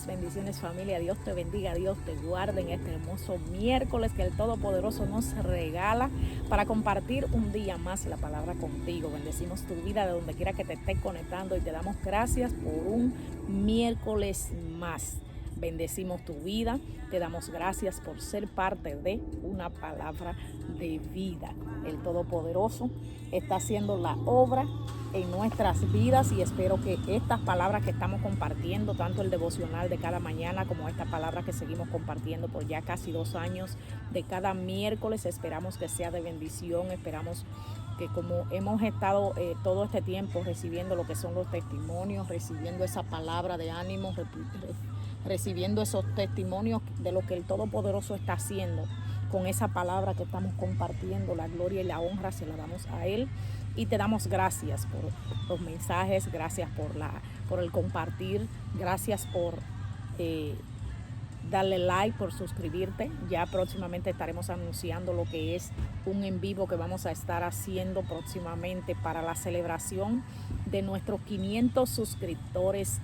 bendiciones familia. Dios te bendiga, Dios te guarde en este hermoso miércoles que el Todopoderoso nos regala para compartir un día más la palabra contigo. Bendecimos tu vida de donde quiera que te estés conectando y te damos gracias por un miércoles más. Bendecimos tu vida, te damos gracias por ser parte de una palabra de vida. El Todopoderoso está haciendo la obra en nuestras vidas y espero que estas palabras que estamos compartiendo, tanto el devocional de cada mañana como esta palabra que seguimos compartiendo por ya casi 2 años de cada miércoles, esperamos que sea de bendición, esperamos que como hemos estado todo este tiempo recibiendo lo que son los testimonios, recibiendo esa palabra de ánimo, recibiendo esos testimonios de lo que el Todopoderoso está haciendo con esa palabra que estamos compartiendo, la gloria y la honra se la damos a Él y te damos gracias por los mensajes, gracias por el compartir, gracias por darle like, por suscribirte. Ya próximamente estaremos anunciando lo que es un en vivo que vamos a estar haciendo próximamente para la celebración de nuestros 500 suscriptores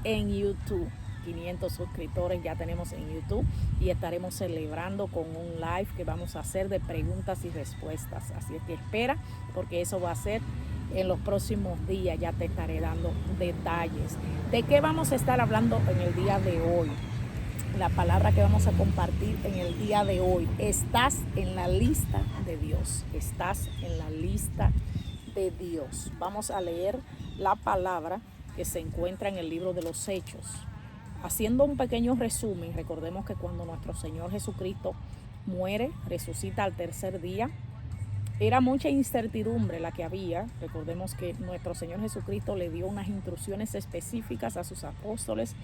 en YouTube. 500 suscriptores ya tenemos en YouTube y estaremos celebrando con un live que vamos a hacer de preguntas y respuestas. Así es que espera, porque eso va a ser en los próximos días. Ya te estaré dando detalles. ¿De qué vamos a estar hablando en el día de hoy? La palabra que vamos a compartir en el día de hoy. Estás en la lista de Dios. Estás en la lista de Dios. Vamos a leer la palabra que se encuentra en el libro de los Hechos. Haciendo un pequeño resumen, recordemos que cuando nuestro Señor Jesucristo muere, resucita al tercer día, era mucha incertidumbre la que había. Recordemos que nuestro Señor Jesucristo le dio unas instrucciones específicas a sus apóstoles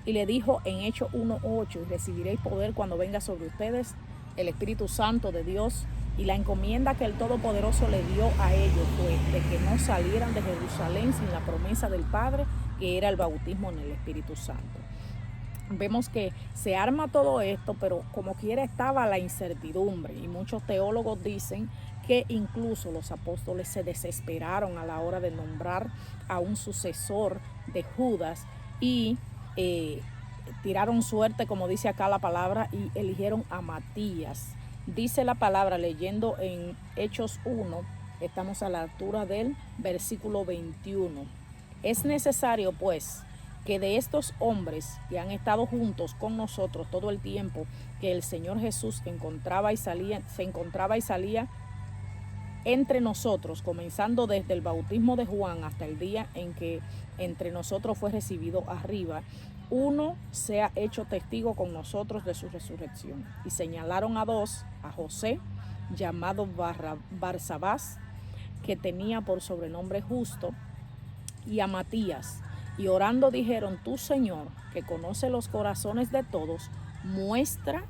y le dijo en Hechos 1:8, y recibiréis poder cuando venga sobre ustedes el Espíritu Santo de Dios. Y la encomienda que el Todopoderoso le dio a ellos fue de que no salieran de Jerusalén sin la promesa del Padre, que era el bautismo en el Espíritu Santo. Vemos que se arma todo esto, pero como quiera estaba la incertidumbre y muchos teólogos dicen que incluso los apóstoles se desesperaron a la hora de nombrar a un sucesor de Judas y tiraron suerte, como dice acá la palabra, y eligieron a Matías. Dice la palabra, leyendo en Hechos 1, estamos a la altura del versículo 21. Es necesario, pues, que de estos hombres que han estado juntos con nosotros todo el tiempo que el Señor Jesús se encontraba y salía entre nosotros, comenzando desde el bautismo de Juan hasta el día en que entre nosotros fue recibido arriba, uno sea hecho testigo con nosotros de su resurrección. Y señalaron a 2, a José, llamado Barsabás, que tenía por sobrenombre Justo, y a Matías. Y orando dijeron, tú, Señor, que conoce los corazones de todos, muestra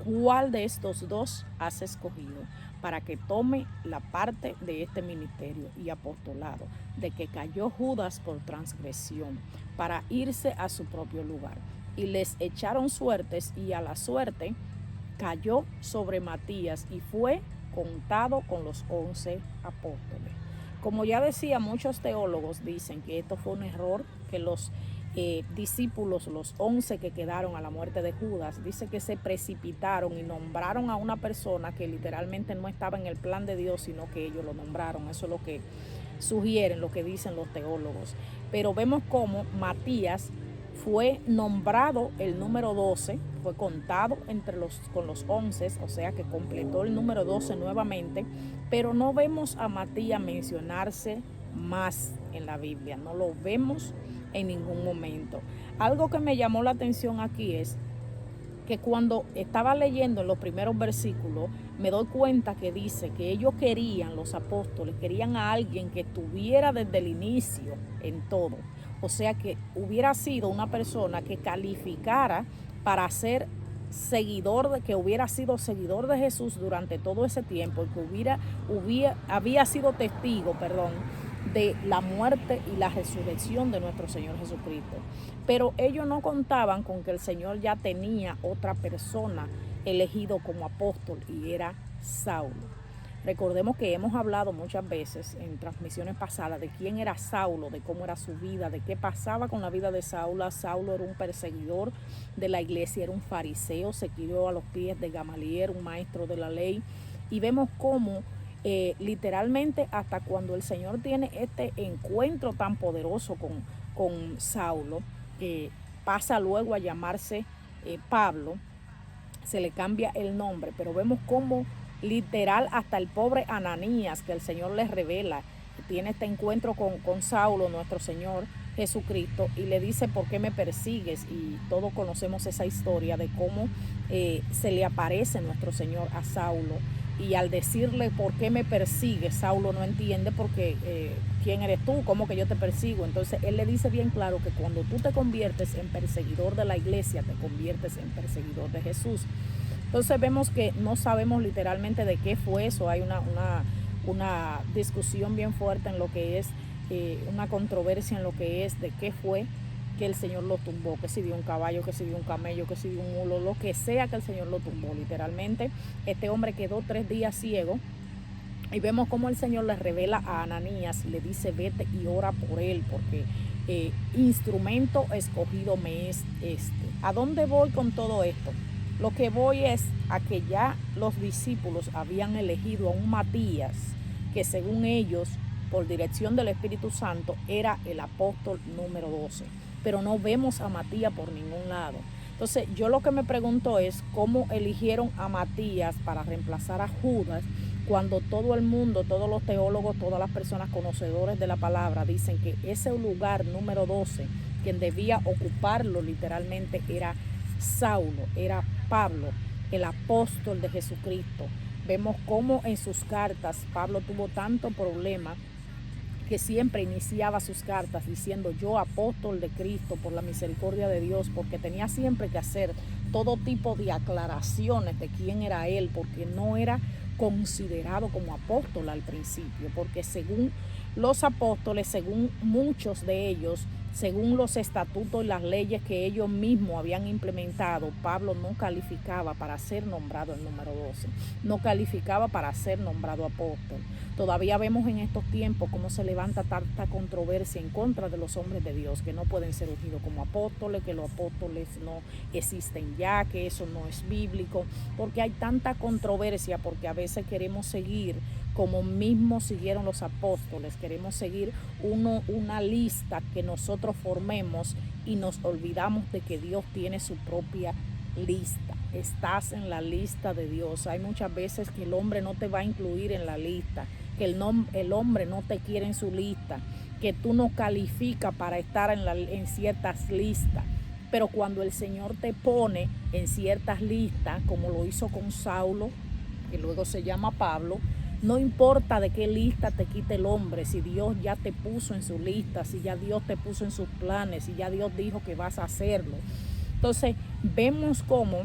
cuál de estos 2 has escogido para que tome la parte de este ministerio y apostolado, de que cayó Judas por transgresión, para irse a su propio lugar. Y les echaron suertes, y a la suerte cayó sobre Matías, y fue contado con los 11 apóstoles. Como ya decía, muchos teólogos dicen que esto fue un error, que los discípulos, los 11 que quedaron a la muerte de Judas, dice que se precipitaron y nombraron a una persona que literalmente no estaba en el plan de Dios, sino que ellos lo nombraron. Eso es lo que sugieren, lo que dicen los teólogos. Pero vemos cómo Matías fue nombrado el número 12, fue contado con los 11, o sea que completó el número 12 nuevamente, pero no vemos a Matías mencionarse más en la Biblia, no lo vemos en ningún momento. Algo que me llamó la atención aquí es que cuando estaba leyendo en los primeros versículos, me doy cuenta que dice que ellos querían, los apóstoles, querían a alguien que estuviera desde el inicio en todo. O sea, que hubiera sido una persona que calificara para ser que hubiera sido seguidor de Jesús durante todo ese tiempo, y que había sido testigo, de la muerte y la resurrección de nuestro Señor Jesucristo. Pero ellos no contaban con que el Señor ya tenía otra persona elegido como apóstol, y era Saulo. Recordemos que hemos hablado muchas veces en transmisiones pasadas de quién era Saulo, de cómo era su vida, de qué pasaba con la vida de Saulo. Saulo era un perseguidor de la iglesia, era un fariseo, se crió a los pies de Gamaliel, un maestro de la ley. Y vemos cómo literalmente hasta cuando el Señor tiene este encuentro tan poderoso con Saulo, pasa luego a llamarse Pablo, se le cambia el nombre, pero vemos cómo literal hasta el pobre Ananías, que el Señor les revela, tiene este encuentro con Saulo, nuestro Señor Jesucristo, y le dice: ¿por qué me persigues? Y todos conocemos esa historia de cómo se le aparece nuestro Señor a Saulo, y al decirle: ¿por qué me persigues? Saulo no entiende porque ¿quién eres tú? ¿Cómo que yo te persigo? Entonces él le dice bien claro que cuando tú te conviertes en perseguidor de la iglesia, te conviertes en perseguidor de Jesús. Entonces vemos que no sabemos literalmente de qué fue eso. Hay una discusión bien fuerte en lo que es, una controversia en lo que es de qué fue que el Señor lo tumbó, que si dio un caballo, que si dio un camello, que si dio un mulo, lo que sea que el Señor lo tumbó. Literalmente este hombre quedó 3 días ciego, y vemos cómo el Señor le revela a Ananías, le dice: vete y ora por él, porque instrumento escogido me es este. ¿A dónde voy con todo esto? Lo que voy es a que ya los discípulos habían elegido a un Matías, que según ellos, por dirección del Espíritu Santo, era el apóstol número 12. Pero no vemos a Matías por ningún lado. Entonces yo lo que me pregunto es cómo eligieron a Matías para reemplazar a Judas, cuando todo el mundo, todos los teólogos, todas las personas conocedores de la palabra dicen que ese lugar número 12, quien debía ocuparlo literalmente era Saulo, era Pablo, el apóstol de Jesucristo. Vemos cómo en sus cartas Pablo tuvo tanto problema que siempre iniciaba sus cartas diciendo: yo apóstol de Cristo por la misericordia de Dios, porque tenía siempre que hacer todo tipo de aclaraciones de quién era él, porque no era considerado como apóstol al principio, porque según los apóstoles, según muchos de ellos, según los estatutos y las leyes que ellos mismos habían implementado, Pablo no calificaba para ser nombrado el número 12, no calificaba para ser nombrado apóstol. Todavía vemos en estos tiempos cómo se levanta tanta controversia en contra de los hombres de Dios, que no pueden ser ungidos como apóstoles, que los apóstoles no existen ya, que eso no es bíblico, porque hay tanta controversia, porque a veces queremos seguir como mismo siguieron los apóstoles, queremos seguir una lista que nosotros formemos, y nos olvidamos de que Dios tiene su propia lista. Estás en la lista de Dios. Hay muchas veces que el hombre no te va a incluir en la lista, que el hombre no te quiere en su lista, que tú no calificas para estar en ciertas listas. Pero cuando el Señor te pone en ciertas listas, como lo hizo con Saulo, que luego se llama Pablo, no importa de qué lista te quite el hombre, si Dios ya te puso en su lista, si ya Dios te puso en sus planes, si ya Dios dijo que vas a hacerlo. Entonces vemos cómo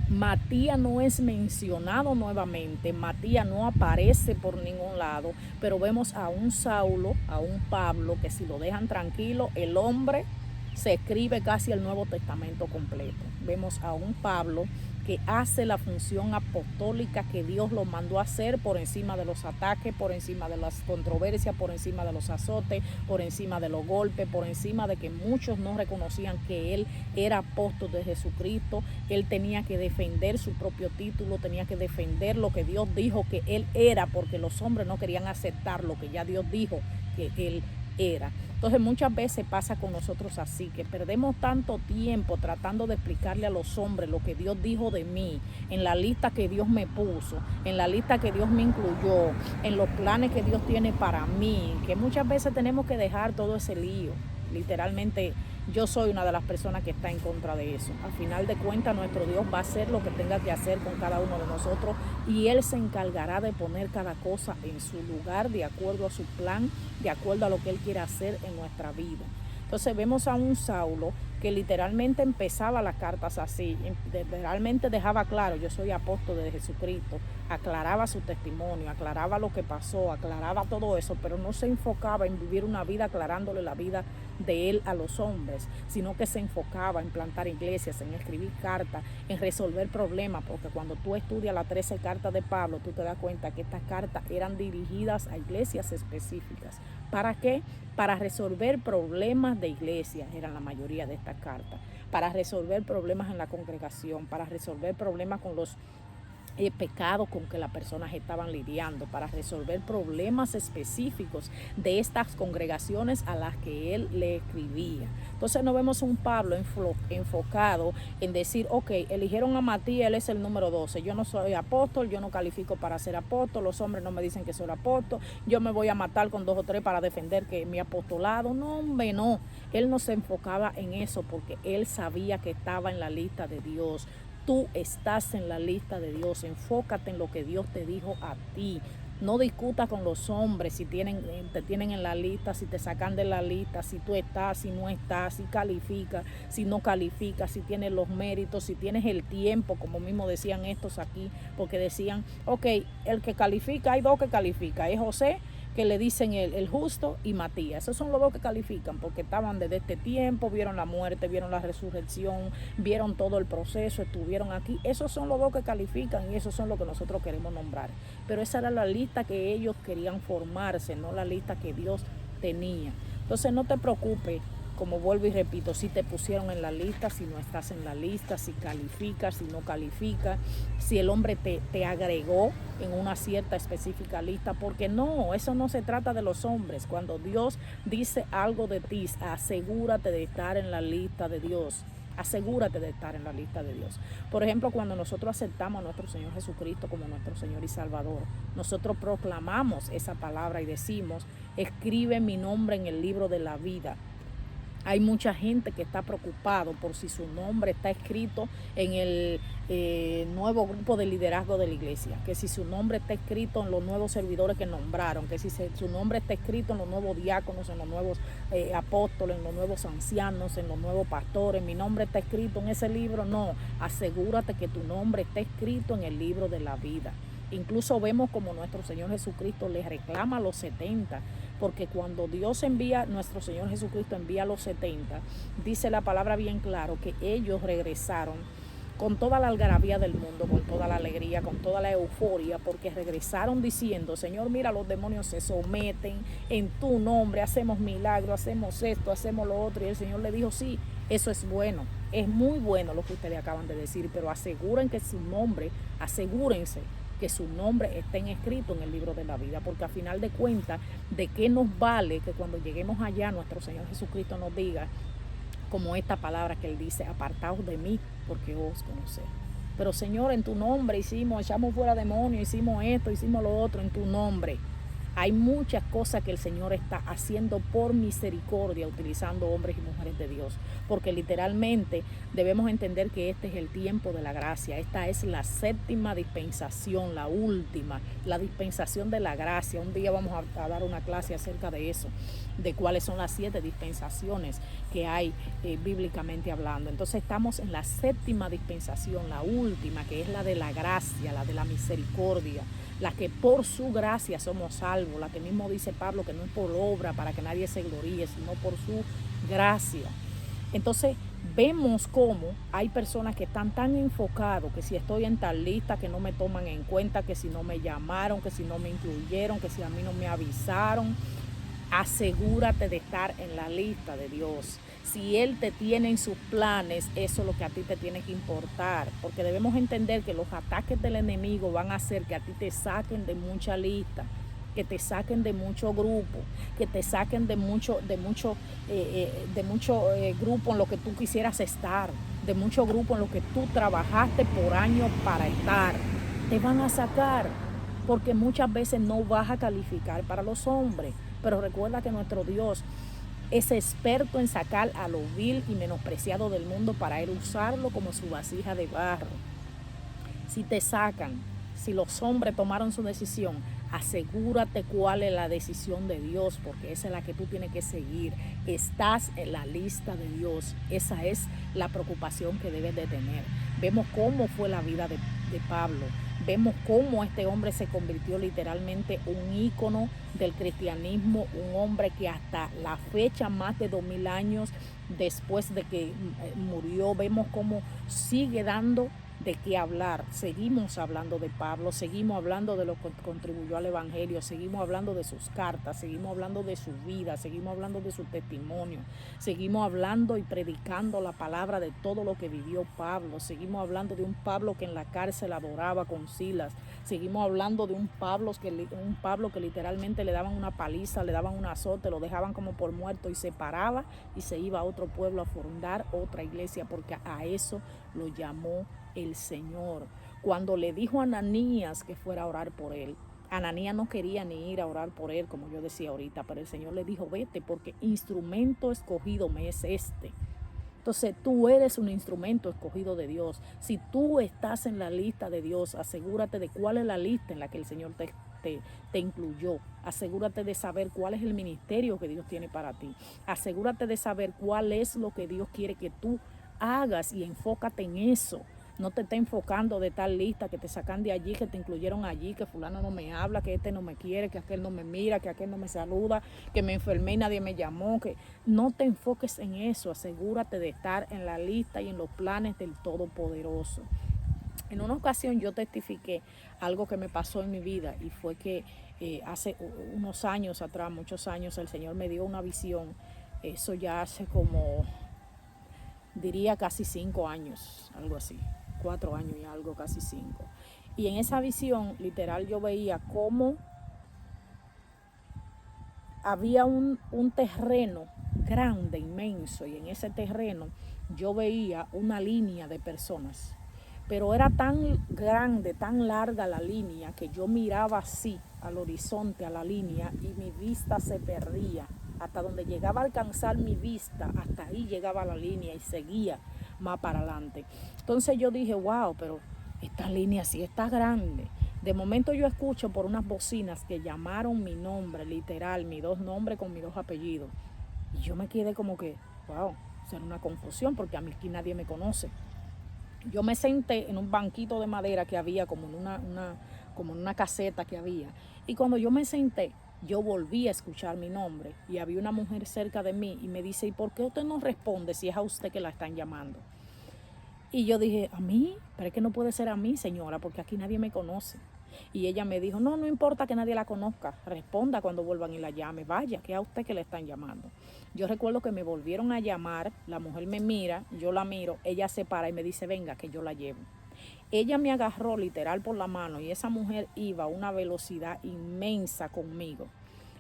Matías no es mencionado nuevamente, Matías no aparece por ningún lado, pero vemos a un Saulo, a un Pablo, que si lo dejan tranquilo, el hombre se escribe casi el Nuevo Testamento completo. Vemos a un Pablo que hace la función apostólica que Dios lo mandó a hacer, por encima de los ataques, por encima de las controversias, por encima de los azotes, por encima de los golpes, por encima de que muchos no reconocían que él era apóstol de Jesucristo. Él tenía que defender su propio título, tenía que defender lo que Dios dijo que él era, porque los hombres no querían aceptar lo que ya Dios dijo que él era. Entonces muchas veces pasa con nosotros así, que perdemos tanto tiempo tratando de explicarle a los hombres lo que Dios dijo de mí, en la lista que Dios me puso, en la lista que Dios me incluyó, en los planes que Dios tiene para mí, que muchas veces tenemos que dejar todo ese lío. Literalmente yo soy una de las personas que está en contra de eso. Al final de cuentas, nuestro Dios va a hacer lo que tenga que hacer con cada uno de nosotros, y Él se encargará de poner cada cosa en su lugar, de acuerdo a su plan, de acuerdo a lo que Él quiere hacer en nuestra vida. Entonces vemos a un Saulo que literalmente empezaba las cartas así, literalmente dejaba claro: yo soy apóstol de Jesucristo, aclaraba su testimonio, aclaraba lo que pasó, aclaraba todo eso, pero no se enfocaba en vivir una vida aclarándole la vida de él a los hombres, sino que se enfocaba en plantar iglesias, en escribir cartas, en resolver problemas, porque cuando tú estudias las 13 cartas de Pablo, tú te das cuenta que estas cartas eran dirigidas a iglesias específicas. ¿Para qué? Para resolver problemas de iglesias, eran la mayoría de estas cartas, para resolver problemas en la congregación, para resolver problemas con los pecados con que las personas estaban lidiando, para resolver problemas específicos de estas congregaciones a las que él le escribía. Entonces no vemos un Pablo enfocado en decir, ok, eligieron a Matías, él es el número 12, yo no soy apóstol, yo no califico para ser apóstol, los hombres no me dicen que soy apóstol, yo me voy a matar con 2 o 3 para defender que mi apostolado. No, hombre, no. Él no se enfocaba en eso porque él sabía que estaba en la lista de Dios. Tú estás en la lista de Dios, enfócate en lo que Dios te dijo a ti. No discutas con los hombres si te tienen en la lista, si te sacan de la lista, si tú estás, si no estás, si calificas, si no calificas, si tienes los méritos, si tienes el tiempo, como mismo decían estos aquí, porque decían, ok, el que califica, hay 2 que califican, es José, que le dicen el justo, y Matías. Esos son los 2 que califican, porque estaban desde este tiempo, vieron la muerte, vieron la resurrección, vieron todo el proceso, estuvieron aquí. Esos son los 2 que califican y esos son los que nosotros queremos nombrar. Pero esa era la lista que ellos querían formarse, no la lista que Dios tenía. Entonces no te preocupes, como vuelvo y repito, si te pusieron en la lista, si no estás en la lista, si calificas, si no calificas, si el hombre te agregó en una cierta específica lista, porque no, eso no se trata de los hombres. Cuando Dios dice algo de ti, asegúrate de estar en la lista de Dios. Asegúrate de estar en la lista de Dios. Por ejemplo, cuando nosotros aceptamos a nuestro Señor Jesucristo como nuestro Señor y Salvador, nosotros proclamamos esa palabra y decimos, escribe mi nombre en el libro de la vida. Hay mucha gente que está preocupado por si su nombre está escrito en el nuevo grupo de liderazgo de la iglesia, que si su nombre está escrito en los nuevos servidores que nombraron, que si su nombre está escrito en los nuevos diáconos, en los nuevos apóstoles, en los nuevos ancianos, en los nuevos pastores, mi nombre está escrito en ese libro. No, asegúrate que tu nombre está escrito en el libro de la vida. Incluso vemos como nuestro Señor Jesucristo le reclama a los 70, porque cuando Dios envía, nuestro Señor Jesucristo envía a los 70, dice la palabra bien claro que ellos regresaron con toda la algarabía del mundo, con toda la alegría, con toda la euforia, porque regresaron diciendo, Señor, mira, los demonios se someten en tu nombre, hacemos milagros, hacemos esto, hacemos lo otro. Y el Señor le dijo, sí, eso es bueno, es muy bueno lo que ustedes acaban de decir, pero asegúrense que su nombre estén escrito en el libro de la vida, porque al final de cuentas, ¿de qué nos vale que cuando lleguemos allá nuestro Señor Jesucristo nos diga, como esta palabra que Él dice, apartaos de mí, porque os conocé? Pero Señor, en tu nombre echamos fuera demonios, hicimos esto, hicimos lo otro, en tu nombre. Hay muchas cosas que el Señor está haciendo por misericordia, utilizando hombres y mujeres de Dios, porque literalmente debemos entender que este es el tiempo de la gracia. Esta es la 7ª dispensación, la última, la dispensación de la gracia. Un día vamos a dar una clase acerca de eso, de cuáles son las 7 dispensaciones que hay bíblicamente hablando. Entonces estamos en la 7ª dispensación, la última, que es la de la gracia, la de la misericordia, la que por su gracia somos salvos, la que mismo dice Pablo que no es por obra para que nadie se gloríe, sino por su gracia. Entonces vemos cómo hay personas que están tan enfocados que si estoy en tal lista, que no me toman en cuenta, que si no me llamaron, que si no me incluyeron, que si a mí no me avisaron. Asegúrate de estar en la lista de Dios. Si Él te tiene en sus planes, eso es lo que a ti te tiene que importar, porque debemos entender que los ataques del enemigo van a hacer que a ti te saquen de mucha lista, que te saquen de mucho grupo, que te saquen de mucho grupo en lo que tú quisieras estar, de mucho grupo en lo que tú trabajaste por años para estar. Te van a sacar, porque muchas veces no vas a calificar para los hombres. Pero recuerda que nuestro Dios es experto en sacar a lo vil y menospreciado del mundo para Él usarlo como su vasija de barro. Si te sacan, si los hombres tomaron su decisión, asegúrate cuál es la decisión de Dios, porque esa es la que tú tienes que seguir. Estás en la lista de Dios. Esa es la preocupación que debes de tener. Vemos cómo fue la vida de Pablo. Vemos cómo este hombre se convirtió literalmente un ícono del cristianismo, un hombre que hasta la fecha, más de 2000 años después de que murió, vemos cómo sigue dando de qué hablar. Seguimos hablando de Pablo, seguimos hablando de lo que contribuyó al Evangelio, seguimos hablando de sus cartas, seguimos hablando de su vida, seguimos hablando de su testimonio, seguimos hablando y predicando la palabra de todo lo que vivió Pablo, seguimos hablando de un Pablo que en la cárcel adoraba con Silas, seguimos hablando de un Pablo que literalmente le daban una paliza, le daban un azote, lo dejaban como por muerto y se paraba y se iba a otro pueblo a fundar otra iglesia, porque a eso lo llamó el Señor. Cuando le dijo a Ananías que fuera a orar por él, Ananías no quería ni ir a orar por él, como yo decía ahorita, pero el Señor le dijo, vete, porque instrumento escogido me es este. Entonces tú eres un instrumento escogido de Dios. Si tú estás en la lista de Dios, asegúrate de cuál es la lista en la que el Señor te incluyó. Asegúrate de saber cuál es el ministerio que Dios tiene para ti. Asegúrate de saber cuál es lo que Dios quiere que tú hagas y enfócate en eso. No te estés enfocando de tal lista que te sacan de allí, que te incluyeron allí, que fulano no me habla, que este no me quiere, que aquel no me mira, que aquel no me saluda, que me enfermé y nadie me llamó. Que no te enfoques en eso. Asegúrate de estar en la lista y en los planes del Todopoderoso. En una ocasión yo testifiqué algo que me pasó en mi vida, y fue que hace unos años atrás, muchos años, el Señor me dio una visión. Eso ya hace como, diría casi 5 años, algo así, 4 años y algo, casi 5. Y en esa visión, literal, yo veía cómo había un terreno grande, inmenso, y en ese terreno yo veía una línea de personas. Pero era tan grande, tan larga la línea, que yo miraba así al horizonte, a la línea, y mi vista se perdía. Hasta donde llegaba a alcanzar mi vista, hasta ahí llegaba la línea y seguía más para adelante. Entonces yo dije, wow, pero esta línea sí está grande. De momento yo escucho por unas bocinas que llamaron mi nombre, literal, mis 2 nombres con mis 2 apellidos. Y yo me quedé como que, wow, será una confusión, porque a mí aquí nadie me conoce. Yo me senté en un banquito de madera que había, como en una caseta que había. Y cuando yo me senté, yo volví a escuchar mi nombre, y había una mujer cerca de mí y me dice, ¿y por qué usted no responde si es a usted que la están llamando? Y yo dije, ¿a mí? Pero es que no puede ser a mí, señora, porque aquí nadie me conoce. Y ella me dijo, no, no importa que nadie la conozca, responda cuando vuelvan y la llame, vaya, que es a usted que le están llamando. Yo recuerdo que me volvieron a llamar, la mujer me mira, yo la miro, ella se para y me dice, venga, que yo la llevo. Ella me agarró literal por la mano, y esa mujer iba a una velocidad inmensa conmigo.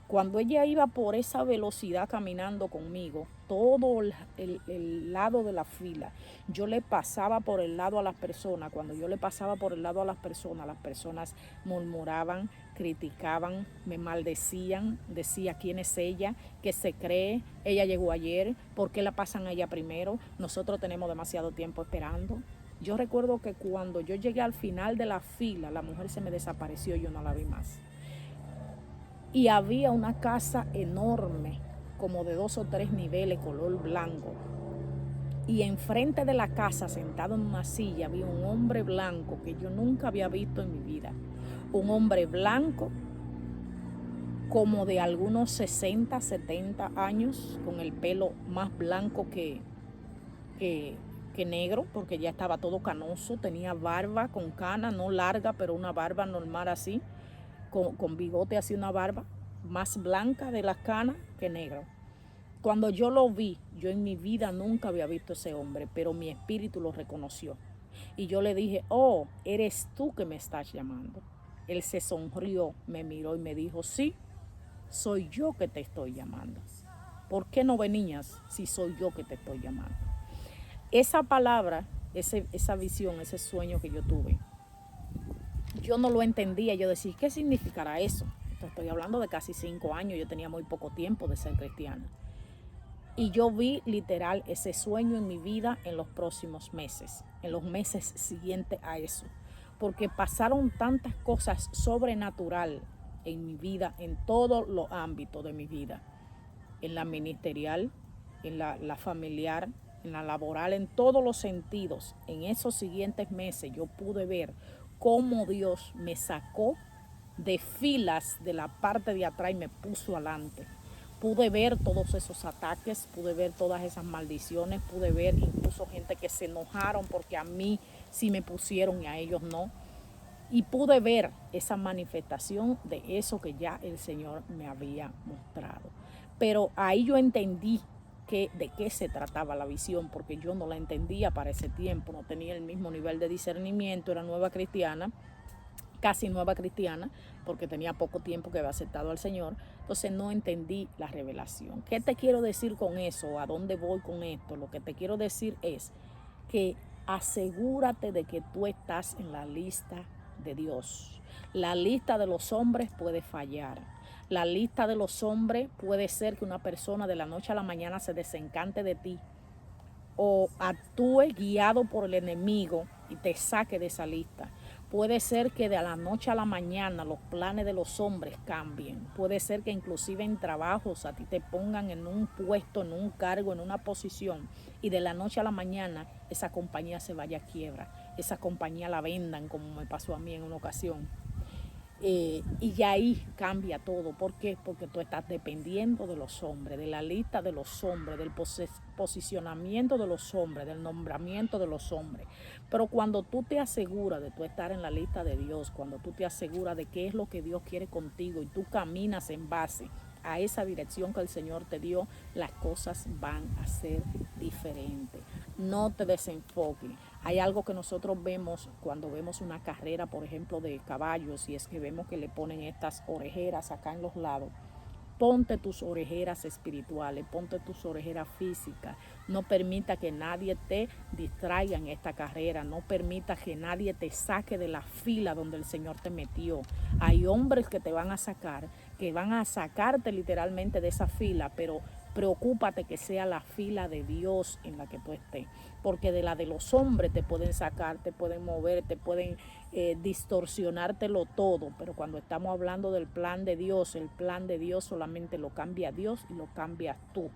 Cuando ella iba por esa velocidad caminando conmigo, todo el lado de la fila, yo le pasaba por el lado a las personas. Cuando yo le pasaba por el lado a las personas murmuraban, criticaban, me maldecían, decía quién es ella, qué se cree, ella llegó ayer, ¿por qué la pasan a ella primero? Nosotros tenemos demasiado tiempo esperando. Yo recuerdo que cuando yo llegué al final de la fila, la mujer se me desapareció y yo no la vi más. Y había una casa enorme, como de 2 o 3 niveles, color blanco. Y enfrente de la casa, sentado en una silla, había un hombre blanco que yo nunca había visto en mi vida. Un hombre blanco, como de algunos 60, 70 años, con el pelo más blanco que, que negro, porque ya estaba todo canoso. Tenía barba con cana, no larga, pero una barba normal así, con bigote así, una barba más blanca de las canas que negro. Cuando yo lo vi, yo en mi vida nunca había visto ese hombre, pero mi espíritu lo reconoció. Y yo le dije, oh, eres tú que me estás llamando. Él se sonrió, me miró y me dijo, sí, soy yo que te estoy llamando. ¿Por qué no venías si soy yo que te estoy llamando? Esa palabra, esa visión, ese sueño que yo tuve, yo no lo entendía. Yo decía, ¿qué significará eso? Estoy hablando de casi 5 años, yo tenía muy poco tiempo de ser cristiana. Y yo vi literal ese sueño en mi vida en los próximos meses, en los meses siguientes a eso. Porque pasaron tantas cosas sobrenatural en mi vida, en todos los ámbitos de mi vida. En la ministerial, en la familiar, en la laboral, en todos los sentidos. En esos siguientes meses yo pude ver cómo Dios me sacó de filas de la parte de atrás y me puso adelante. Pude ver todos esos ataques, pude ver todas esas maldiciones, pude ver incluso gente que se enojaron porque a mí sí me pusieron y a ellos no. Y pude ver esa manifestación de eso que ya el Señor me había mostrado. Pero ahí yo entendí de qué se trataba la visión, porque yo no la entendía para ese tiempo, no tenía el mismo nivel de discernimiento, era nueva cristiana, casi nueva cristiana, porque tenía poco tiempo que había aceptado al Señor, entonces no entendí la revelación. ¿Qué te quiero decir con eso? ¿A dónde voy con esto? Lo que te quiero decir es que asegúrate de que tú estás en la lista de Dios. La lista de los hombres puede fallar. La lista de los hombres puede ser que una persona de la noche a la mañana se desencante de ti o actúe guiado por el enemigo y te saque de esa lista. Puede ser que de la noche a la mañana los planes de los hombres cambien. Puede ser que inclusive en trabajos a ti te pongan en un puesto, en un cargo, en una posición y de la noche a la mañana esa compañía se vaya a quiebra. Esa compañía la vendan, como me pasó a mí en una ocasión. Y ahí cambia todo. ¿Por qué? Porque tú estás dependiendo de los hombres, de la lista de los hombres, del posicionamiento de los hombres, del nombramiento de los hombres. Pero cuando tú te aseguras de tú estar en la lista de Dios, cuando tú te aseguras de qué es lo que Dios quiere contigo y tú caminas en base a esa dirección que el Señor te dio, las cosas van a ser diferentes. No te desenfoques. Hay algo que nosotros vemos cuando vemos una carrera, por ejemplo, de caballos, y es que vemos que le ponen estas orejeras acá en los lados. Ponte tus orejeras espirituales, ponte tus orejeras físicas. No permita que nadie te distraiga en esta carrera. No permita que nadie te saque de la fila donde el Señor te metió. Hay hombres que te van a sacar, que van a sacarte literalmente de esa fila, pero preocúpate que sea la fila de Dios en la que tú estés, porque de la de los hombres te pueden sacar, te pueden mover, te pueden distorsionártelo todo, pero cuando estamos hablando del plan de Dios, el plan de Dios solamente lo cambia Dios y lo cambias tú.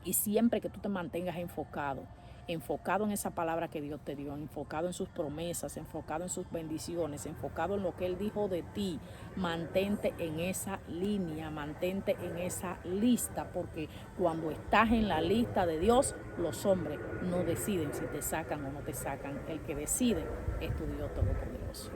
Y siempre que tú te mantengas enfocado en esa palabra que Dios te dio, enfocado en sus promesas, enfocado en sus bendiciones, enfocado en lo que Él dijo de ti, mantente en esa línea, mantente en esa lista, porque cuando estás en la lista de Dios, los hombres no deciden si te sacan o no te sacan. El que decide es tu Dios Todopoderoso.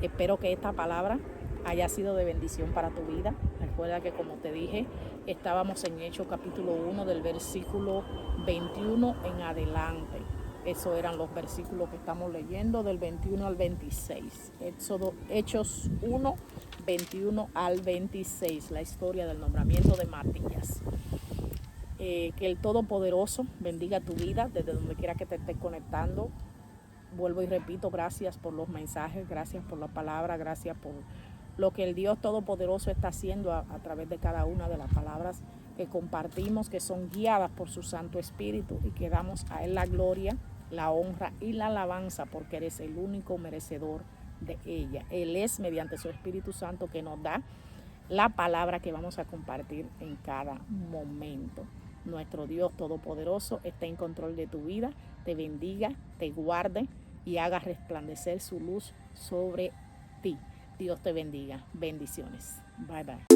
Espero que esta palabra haya sido de bendición para tu vida. Recuerda que, como te dije, estábamos en Hechos capítulo 1 del versículo 21 en adelante. Esos eran los versículos que estamos leyendo del 21 al 26. Hechos 1, 21 al 26, la historia del nombramiento de Matías. Que el Todopoderoso bendiga tu vida desde donde quiera que te estés conectando. Vuelvo y repito, gracias por los mensajes, gracias por la palabra, gracias por lo que el Dios Todopoderoso está haciendo a través de cada una de las palabras que compartimos, que son guiadas por su Santo Espíritu, y que damos a Él la gloria, la honra y la alabanza, porque eres el único merecedor de ella. Él es mediante su Espíritu Santo que nos da la palabra que vamos a compartir en cada momento. Nuestro Dios Todopoderoso está en control de tu vida, te bendiga, te guarde y haga resplandecer su luz sobre ti. Dios te bendiga. Bendiciones. Bye bye.